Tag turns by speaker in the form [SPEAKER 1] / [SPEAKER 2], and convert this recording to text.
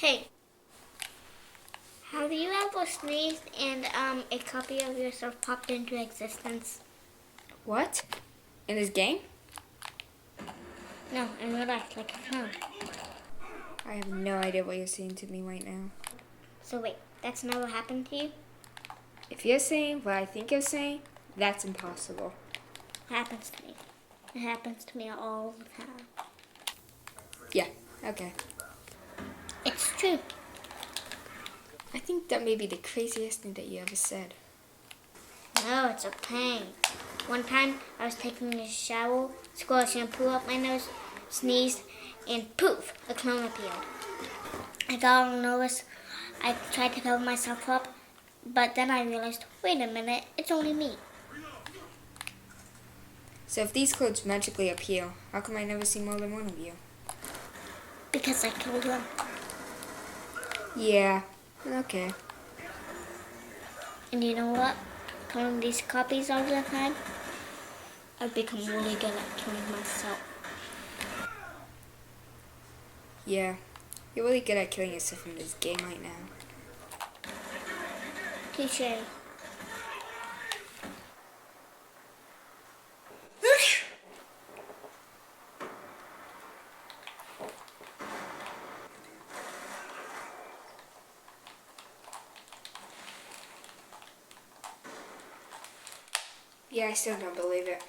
[SPEAKER 1] Hey, have you ever sneezed and a copy of yourself popped into existence?
[SPEAKER 2] What? In this game?
[SPEAKER 1] No, in real life, like a clone.
[SPEAKER 2] I have no idea what you're saying to me right now.
[SPEAKER 1] So wait, that's never happened to you?
[SPEAKER 2] If you're saying what I think you're saying, that's impossible.
[SPEAKER 1] It happens to me. It happens to me all the time.
[SPEAKER 2] Yeah, okay.
[SPEAKER 1] It's true.
[SPEAKER 2] I think that may be the craziest thing that you ever said.
[SPEAKER 1] No, it's a pain. One time, I was taking a shower, squirted shampoo up my nose, sneezed, and poof, a clone appeared. I got all nervous. I tried to cover myself up, but then I realized, wait a minute, it's only me.
[SPEAKER 2] So if these clothes magically appear, how come I never see more than one of you?
[SPEAKER 1] Because I killed them.
[SPEAKER 2] Yeah, okay.
[SPEAKER 1] And you know what? Killing these copies all the time, I've become really good at killing myself.
[SPEAKER 2] Yeah, you're really good at killing yourself in this game right now.
[SPEAKER 1] Touché.
[SPEAKER 2] Yeah, I still don't believe it.